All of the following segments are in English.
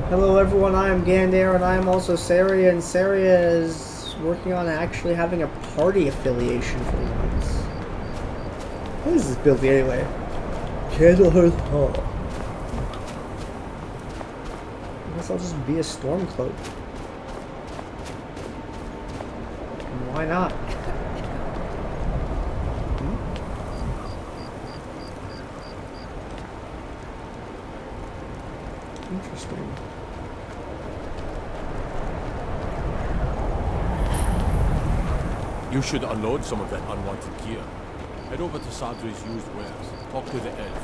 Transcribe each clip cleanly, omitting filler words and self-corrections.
Hello everyone, I am Gandair and I am also Saria, and Saria is working on actually having a party affiliation for once. What is this building anyway? Candlehearth Hall. I guess I'll just be a Stormcloak. Why not? Interesting. You should unload some of that unwanted gear. Head over to Sadri's used wares. Talk to the elf.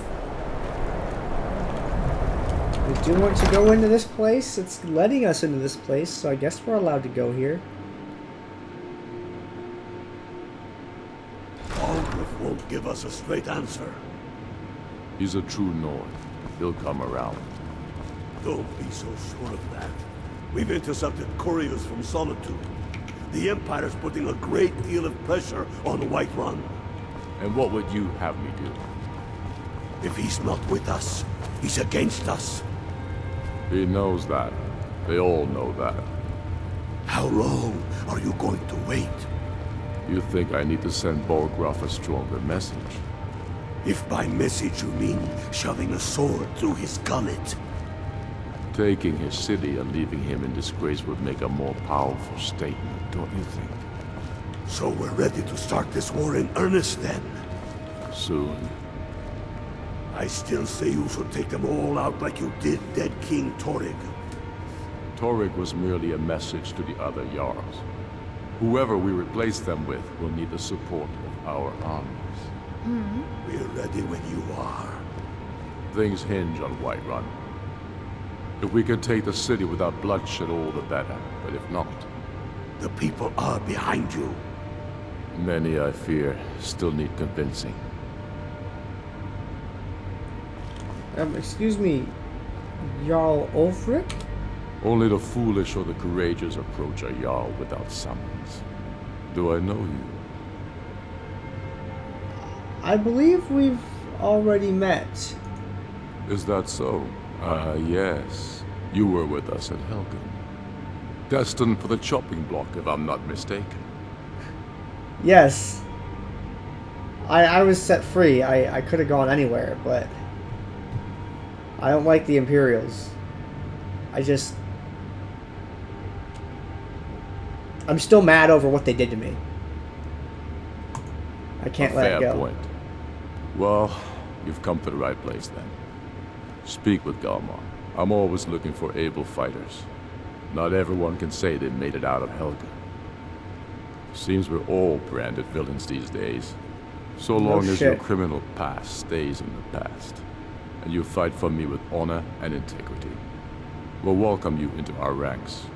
We do want to go into this place. It's letting us into this place, so I guess we're allowed to go here. Algrif won't give us a straight answer. He's a true Nord. He'll come around. Don't be so sure of that. We've intercepted couriers from Solitude. The Empire's putting a great deal of pressure on Whiterun. And what would you have me do? If he's not with us, he's against us. He knows that. They all know that. How long are you going to wait? You think I need to send Borgruff a stronger message? If by message you mean shoving a sword through his gullet. Taking his city and leaving him in disgrace would make a more powerful statement, don't you think? So we're ready to start this war in earnest then? Soon. I still say you should take them all out like you did dead King Torrig. Torrig was merely a message to the other Jarls. Whoever we replace them with will need the support of our armies. We're ready when you are. Things hinge on Whiterun. If we can take the city without bloodshed, all the better. But if not... The people are behind you. Many, I fear, still need convincing. Excuse me, Jarl Ulfric? Only the foolish or the courageous approach a Jarl without summons. Do I know you? I believe we've already met. Is that so? Yes. You were with us at Helgen. Destined for the chopping block, if I'm not mistaken. Yes. I was set free. I could have gone anywhere, but... I don't like the Imperials. I'm still mad over what they did to me. I can't let it go. Fair point. Well, you've come to the right place then. Speak with Galmar. I'm always looking for able fighters. Not everyone can say they made it out of Helgen. Seems we're all branded villains these days. So long as your criminal past stays in the past, and you fight for me with honor and integrity, we'll welcome you into our ranks.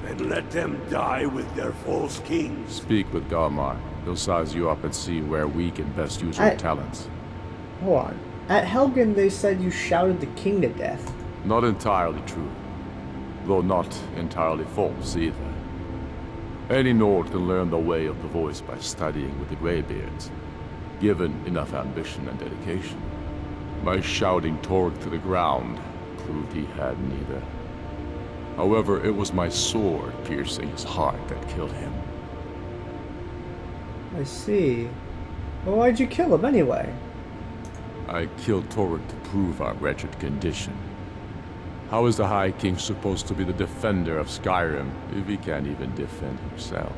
And let them die with their false kings. Speak with Galmar. He'll size you up and see where we can best use your talents. Hold on. At Helgen, they said you shouted the king to death. Not entirely true. Though not entirely false either. Any Nord can learn the way of the voice by studying with the Greybeards, given enough ambition and dedication. My shouting Torg to the ground proved he had neither. However, it was my sword piercing his heart that killed him. I see. Well, why'd you kill him anyway? I killed Torg to prove our wretched condition. How is the High King supposed to be the defender of Skyrim if he can't even defend himself?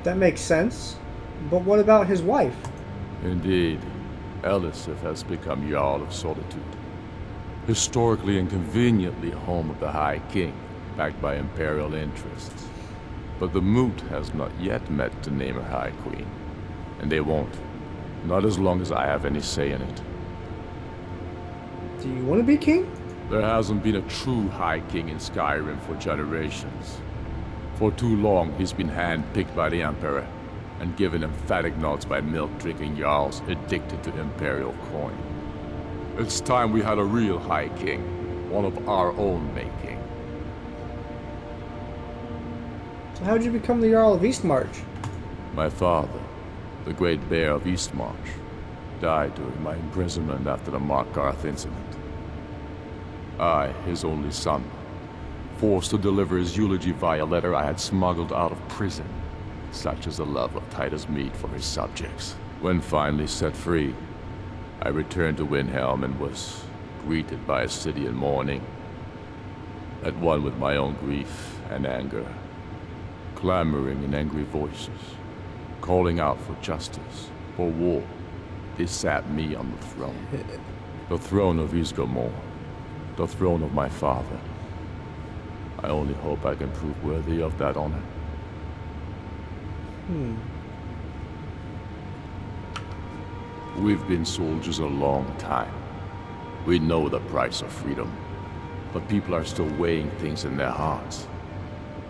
That makes sense. But what about his wife? Indeed. Elisif has become Jarl of Solitude. Historically and conveniently home of the High King, backed by Imperial interests. But the Moot has not yet met to name her High Queen. And they won't. Not as long as I have any say in it. Do you want to be king? There hasn't been a true High King in Skyrim for generations. For too long, he's been handpicked by the Emperor, and given emphatic nods by milk-drinking Jarls addicted to Imperial coin. It's time we had a real High King, one of our own making. So how'd you become the Jarl of Eastmarch? My father, the Great Bear of Eastmarch, died during my imprisonment after the Markarth incident. I, his only son, forced to deliver his eulogy via letter I had smuggled out of prison, such is the love of Titus meat for his subjects. When finally set free, I returned to Windhelm and was greeted by a city in mourning, at one with my own grief and anger, clamoring in angry voices, calling out for justice, for war. They sat me on the throne. The throne of Ysgramor, the throne of my father. I only hope I can prove worthy of that honor. We've been soldiers a long time. We know the price of freedom, but people are still weighing things in their hearts.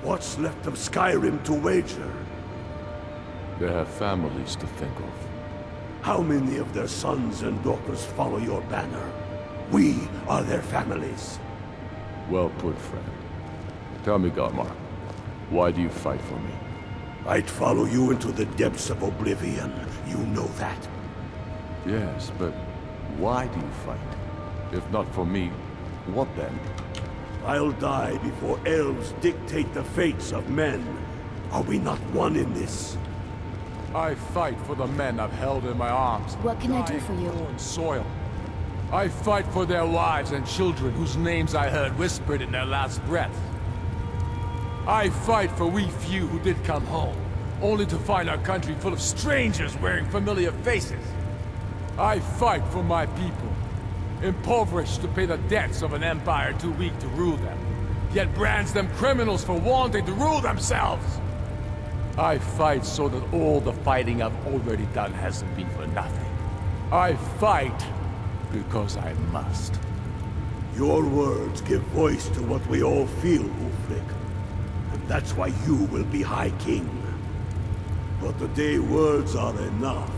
What's left of Skyrim to wager? They have families to think of. How many of their sons and daughters follow your banner? We are their families. Well put, friend. Tell me, Galmar, why do you fight for me? I'd follow you into the depths of oblivion. You know that. Yes, but why do you fight? If not for me, what then? I'll die before elves dictate the fates of men. Are we not one in this? I fight for the men I've held in my arms. What can I do for you? Foreign soil. I fight for their wives and children whose names I heard whispered in their last breath. I fight for we few who did come home, only to find our country full of strangers wearing familiar faces. I fight for my people, impoverished to pay the debts of an empire too weak to rule them, yet brands them criminals for wanting to rule themselves. I fight so that all the fighting I've already done hasn't been for nothing. I fight because I must. Your words give voice to what we all feel, Ulfric. And that's why you will be High King. But the day words are enough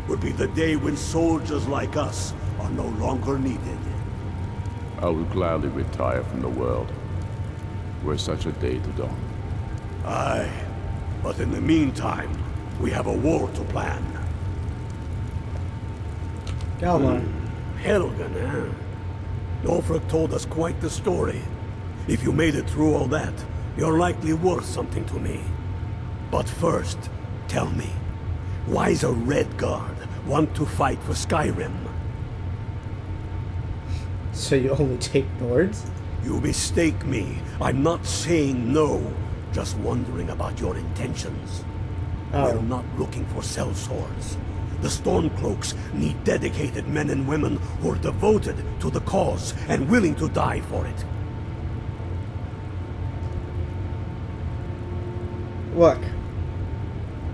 will be the day when soldiers like us are no longer needed. I would gladly retire from the world, were such a day to dawn. Aye, but in the meantime, we have a war to plan. Galmar. Helgen, eh? Ulfric told us quite the story. If you made it through all that, you're likely worth something to me. But first, tell me, why's a Red Guard want to fight for Skyrim? So you only take Nords? You mistake me. I'm not saying no, just wondering about your intentions. Oh. We're not looking for sellswords. The Stormcloaks need dedicated men and women who are devoted to the cause and willing to die for it. Look,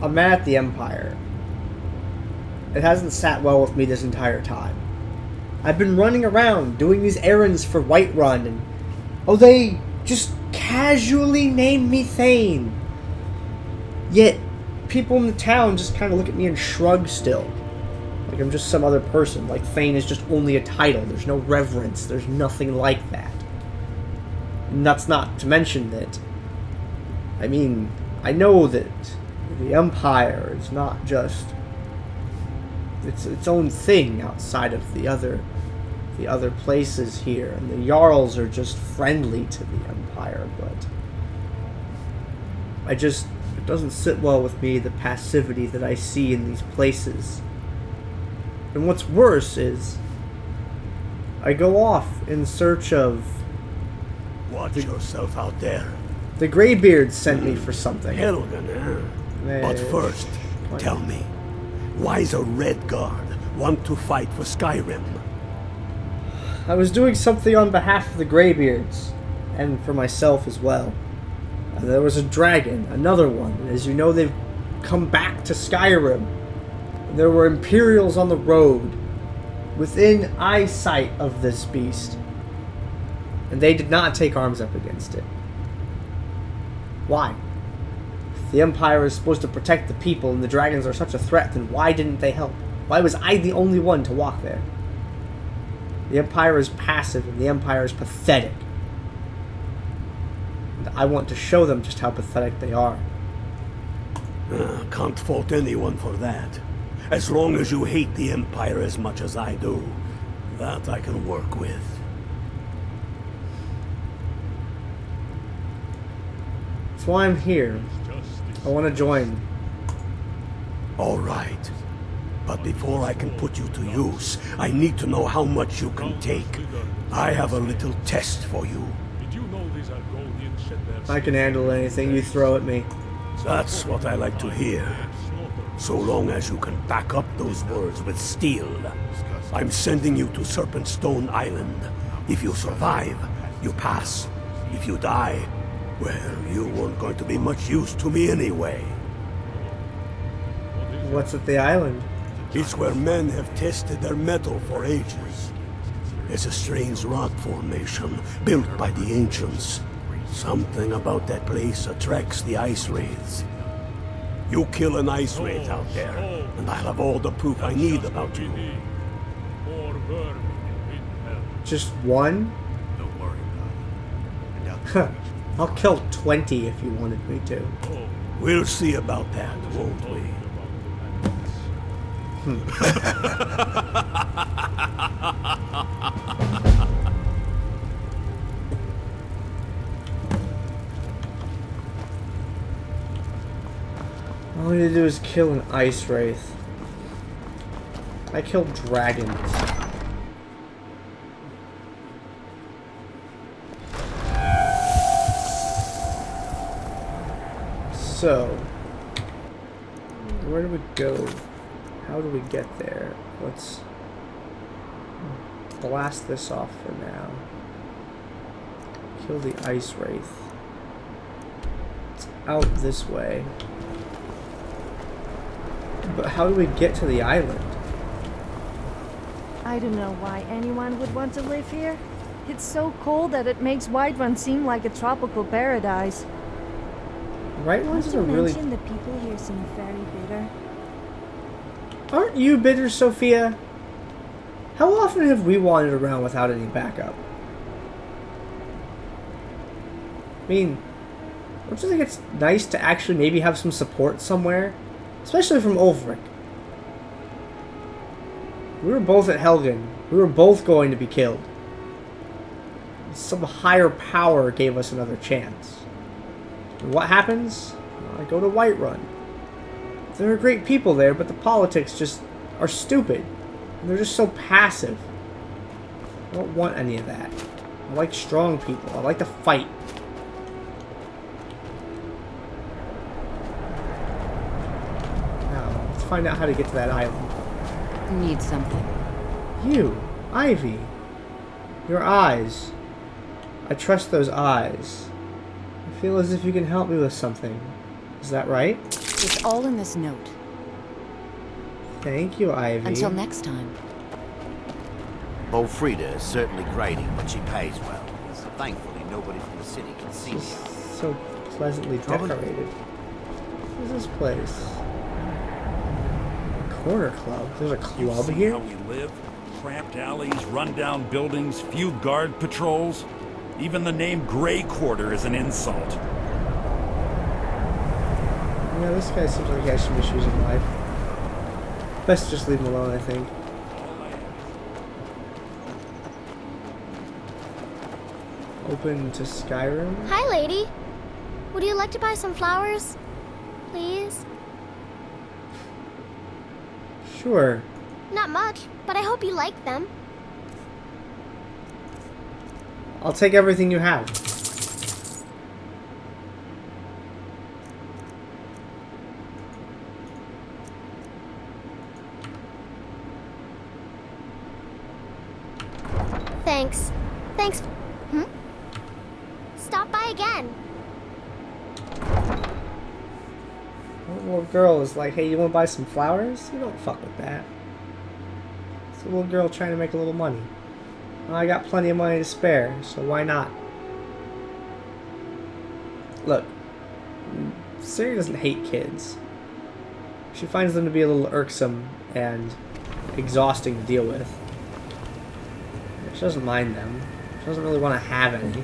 I'm mad at the Empire. It hasn't sat well with me this entire time. I've been running around doing these errands for Whiterun, and they just casually named me Thane. Yet people in the town just kind of look at me and shrug still, like I'm just some other person. Like Thane is just only a title. There's no reverence. There's nothing like that. And that's not to mention that, I mean, I know that the Empire is not just its own thing outside of the other places here, and the Jarls are just friendly to the Empire, but it doesn't sit well with me, the passivity that I see in these places. And what's worse is I go off in search of... Watch yourself out there. The Greybeards sent me for something. Helgen, eh? But first, tell me, why's a Red Guard want to fight for Skyrim? I was doing something on behalf of the Greybeards, and for myself as well. There was a dragon, another one, and as you know, they've come back to Skyrim. There were Imperials on the road, within eyesight of this beast, and they did not take arms up against it. Why? If the Empire is supposed to protect the people and the dragons are such a threat, then why didn't they help? Why was I the only one to walk there? The Empire is passive and the Empire is pathetic. And I want to show them just how pathetic they are. Can't fault anyone for that. As long as you hate the Empire as much as I do, that I can work with. That's why I'm here. I want to join. All right. But before I can put you to use, I need to know how much you can take. I have a little test for you. I can handle anything you throw at me. That's what I like to hear. So long as you can back up those words with steel. I'm sending you to Serpent Stone Island. If you survive, you pass. If you die, well, you weren't going to be much use to me anyway. What's at the island? It's where men have tested their metal for ages. It's a strange rock formation built by the ancients. Something about that place attracts the ice wraiths. You kill an ice wraith out there, and I'll have all the proof I need about you. Just one? Don't worry about it. I'll kill 20 if you wanted me to. We'll see about that, won't we? All I need to do is kill an ice wraith. I killed dragons. So, where do we go? How do we get there? Let's blast this off for now. Kill the ice wraith. It's out this way. But how do we get to the island? I don't know why anyone would want to live here. It's so cold that it makes Whiterun seem like a tropical paradise. Right ones Not are to really... mention the people here seem very bitter. Aren't you bitter, Sophia? How often have we wandered around without any backup? I mean, don't you think it's nice to actually maybe have some support somewhere? Especially from Ulfric. We were both at Helgen. We were both going to be killed. Some higher power gave us another chance. And what happens? I go to Whiterun. There are great people there, but the politics just are stupid. And they're just so passive. I don't want any of that. I like strong people. I like to fight. Now, let's find out how to get to that island. Need something. You, Ivy. Your eyes. I trust those eyes. I feel as if you can help me with something. Is that right? It's all in this note. Thank you, Ivy. Until next time. Old Frida is certainly grading, but she pays well. So thankfully, nobody from the city can see It's you. so pleasantly decorated. What is this place? Corner club. There's a You club see here? how we live? Cramped alleys, rundown buildings, few guard patrols. Even the name Grey Quarter is an insult. Yeah, this guy seems like he has some issues in life. Best just leave him alone, I think. Open to Skyrim? Hi, lady. Would you like to buy some flowers? Please? Sure. Not much, but I hope you like them. I'll take everything you have. Thanks. Thanks. Stop by again. That little girl is like, hey, you want to buy some flowers? You don't fuck with that. It's a little girl trying to make a little money. Well, I got plenty of money to spare, so why not? Look, Siri doesn't hate kids. She finds them to be a little irksome and exhausting to deal with. She doesn't mind them. She doesn't really want to have any.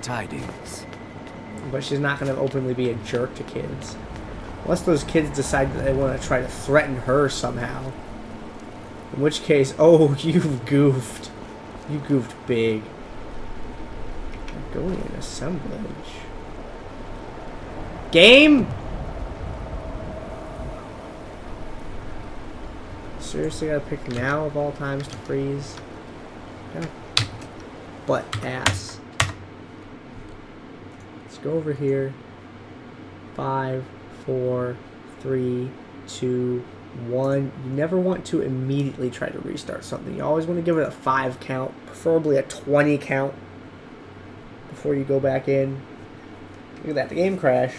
tidings. But she's not going to openly be a jerk to kids. Unless those kids decide that they want to try to threaten her somehow. In which case, oh, you've goofed. You goofed big. Going in assemblage. Game? Seriously gotta pick now of all times to freeze? Gotta butt ass. Let's go over here. 5, 4, 3, 2, 1. You never want to immediately try to restart something. You always want to give it a 5 count, preferably a 20 count, before you go back in. Look at that, the game crashed.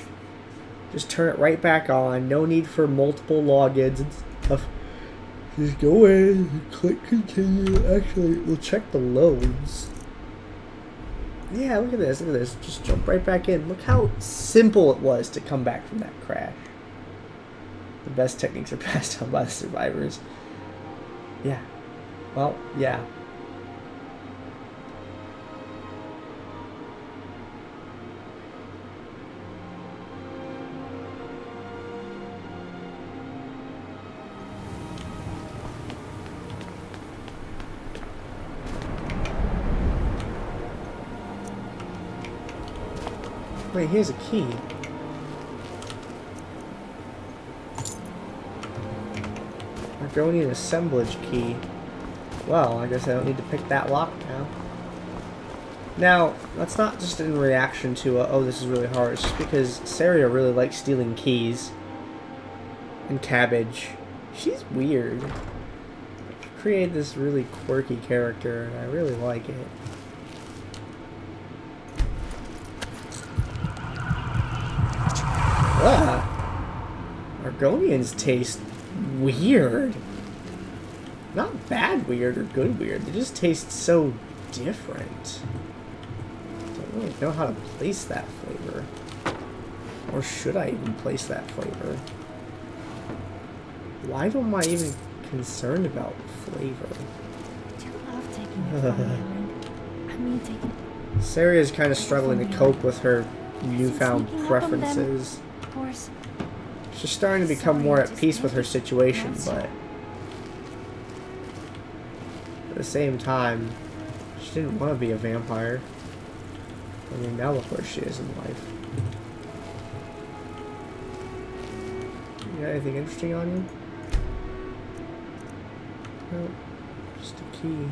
Just turn it right back on. No need for multiple logins and stuff. Just go in and click continue. Actually, we'll check the loads. Yeah, look at this, look at this. Just jump right back in. Look how simple it was to come back from that crash. The best techniques are passed down by the survivors. Yeah. Well, yeah. Wait, here's a key. Argonian assemblage key. Well, I guess I don't need to pick that lock now. Now, that's not just in reaction to, oh, this is really hard. It's just because Saria really likes stealing keys. And Cabbage. She's weird. I've created this really quirky character, and I really like it. Argonians taste weird. Not bad weird or good weird. They just taste so different. Don't really know how to place that flavor. Or should I even place that flavor? Why am I even concerned about flavor? Do you love taking it from the island? I mean, taking... Saria's kind of struggling to cope with her newfound preferences. Of course. She's starting to become more at peace with her situation, but at the same time, she didn't want to be a vampire. I mean, now look where she is in life. You got anything interesting on you? Nope. Just a key. You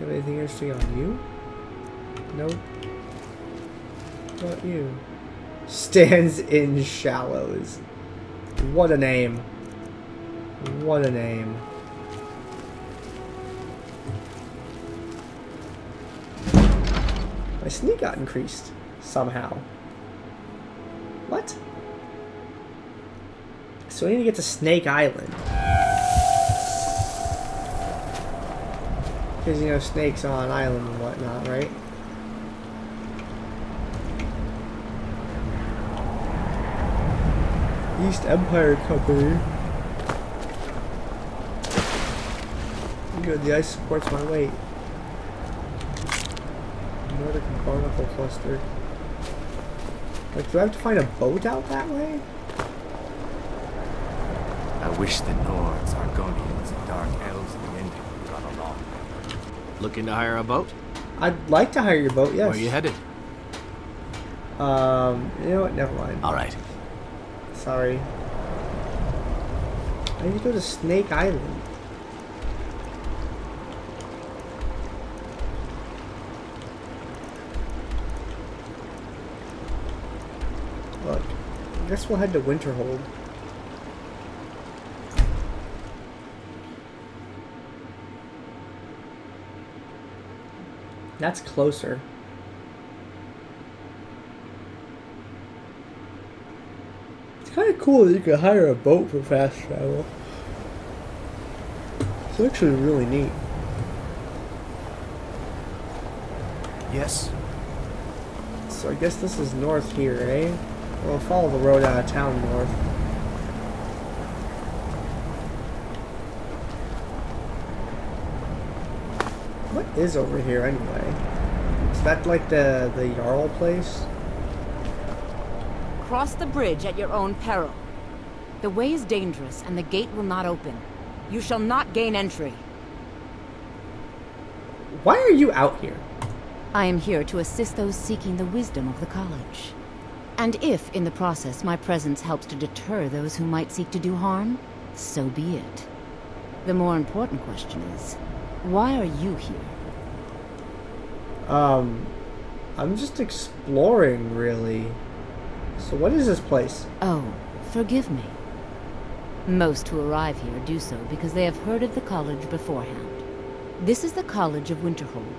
have anything interesting on you? Nope. What about you? Stands in shallows. What a name. What a name. My sneak got increased somehow. What? So I need to get to Snake Island. Because, you know, snakes on an island and whatnot, right? East Empire Company. Good, the ice supports my weight. Nordic Barnacle Cluster. Like, do I have to find a boat out that way? I wish the Nords, Argonians, and Dark Elves and the Indian got along. Looking to hire a boat? I'd like to hire your boat, yes. Where are you headed? You know what? Never mind. Alright. Sorry. I need to go to Snake Island. Look, I guess we'll head to Winterhold. That's closer. Kind of cool that you can hire a boat for fast travel. It's actually really neat. Yes. So I guess this is north here, eh? We'll follow the road out of town north. What is over here anyway? It's that like the Jarl place? Cross the bridge at your own peril. The way is dangerous, and the gate will not open. You shall not gain entry. Why are you out here? I am here to assist those seeking the wisdom of the college. And if, in the process, my presence helps to deter those who might seek to do harm, so be it. The more important question is, why are you here? I'm just exploring, really. So what is this place? Oh, forgive me. Most who arrive here do so because they have heard of the college beforehand. This is the College of Winterhold,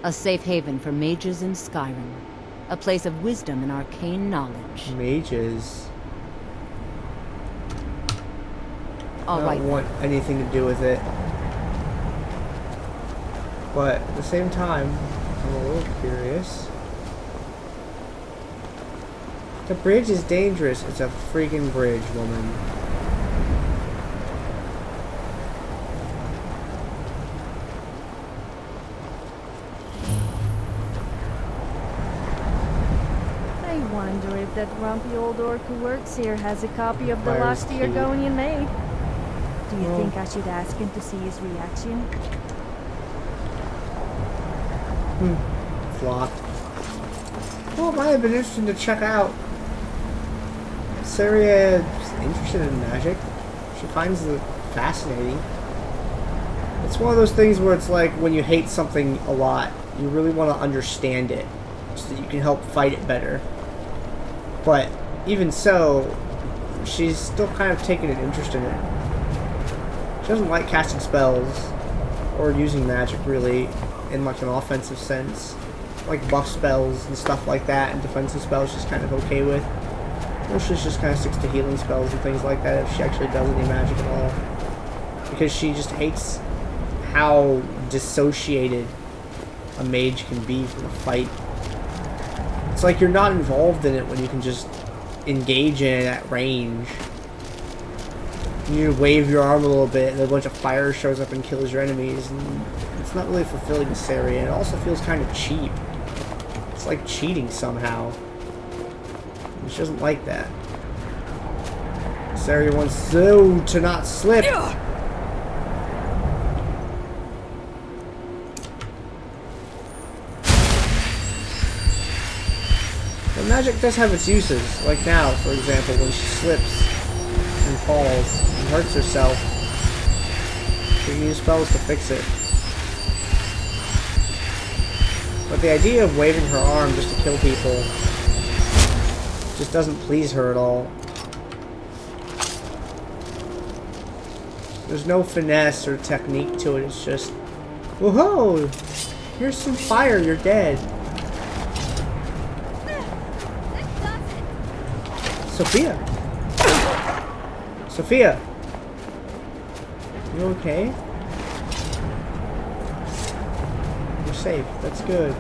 a safe haven for mages in Skyrim, a place of wisdom and arcane knowledge. Mages? All I right. don't want anything to do with it. But at the same time, I'm a little curious. The bridge is dangerous. It's a freaking bridge, woman. I wonder if that grumpy old orc who works here has a copy of the Fire's last key. Argonian maid. Do you Well- think I should ask him to see his reaction? Flop. Well, it might have been interesting to check out. Saria is interested in magic. She finds it fascinating. It's one of those things where it's like when you hate something a lot, you really want to understand it so that you can help fight it better. But even so, she's still kind of taking an interest in it. She doesn't like casting spells or using magic really in like an offensive sense. Like buff spells and stuff like that, and defensive spells she's kind of okay with. Or she just kind of sticks to healing spells and things like that if she actually does any magic at all. Because she just hates how dissociated a mage can be from a fight. It's like you're not involved in it when you can just engage in it at range. You wave your arm a little bit and a bunch of fire shows up and kills your enemies, and it's not really fulfilling to Saria. It also feels kind of cheap. It's like cheating somehow. She doesn't like that. Saria wants Zoe to not slip. But magic does have its uses. Like now, for example, when she slips and falls and hurts herself, she can use spells to fix it. But the idea of waving her arm just to kill people just doesn't please her at all. There's no finesse or technique to it. It's just, woohoo! Here's some fire. You're dead. Sophia. Sophia. You okay? You're safe. That's good.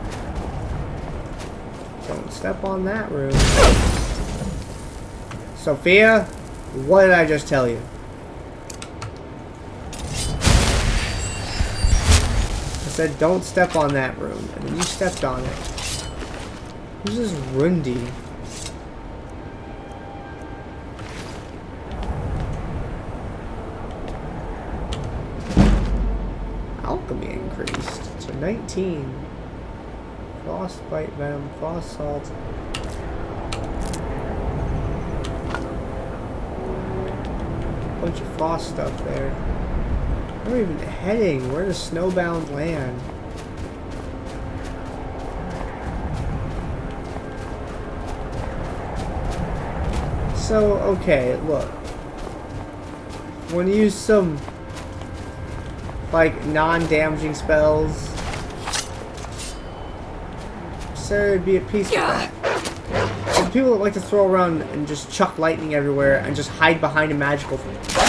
Don't step on that room. Sophia, what did I just tell you? I said don't step on that room, and then you stepped on it. Who's this Rundi? Alchemy increased to 19. Frostbite venom, frost salt. Bunch of frost stuff there. Where are we even heading? Where does Snowbound land? So, okay, look. When you use some like non-damaging spells, Sarah would be at peace with that. And people that like to throw around and just chuck lightning everywhere and just hide behind a magical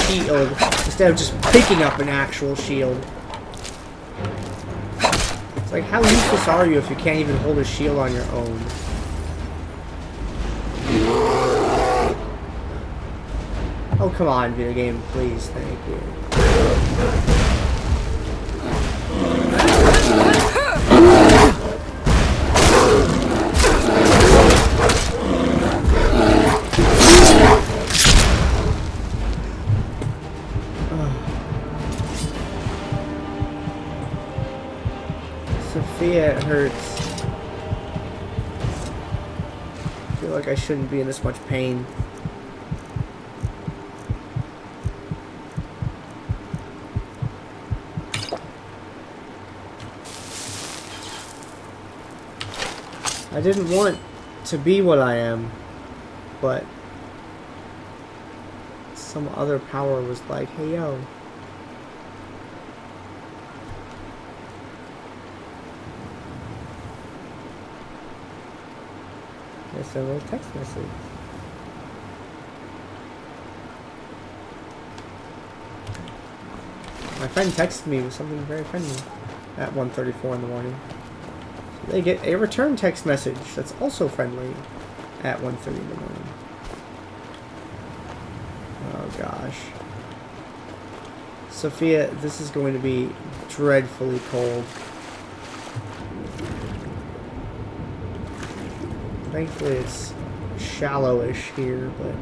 shield instead of just picking up an actual shield. It's like, how useless are you if you can't even hold a shield on your own? Oh, come on, video game, please, thank you. it hurts. I feel like I shouldn't be in this much pain. I didn't want to be what I am, but some other power was like, hey yo. Yes, there was a text message. My friend texted me with something very friendly at 1:34 in the morning. They get a return text message that's also friendly at 1:30 in the morning. Oh gosh. Sophia, this is going to be dreadfully cold. Thankfully it's shallowish here, but...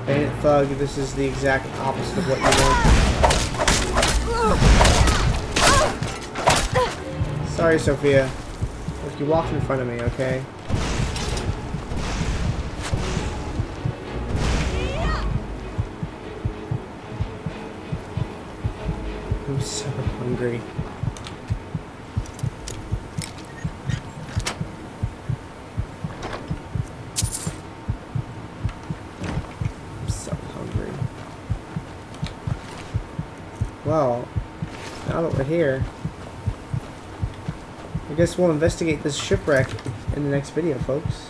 Bandit Thug, this is the exact opposite of what you want. Sorry, Sophia. Look, you walked in front of me, okay? I'm so hungry. Well, now that we're here, I guess we'll investigate this shipwreck in the next video, folks.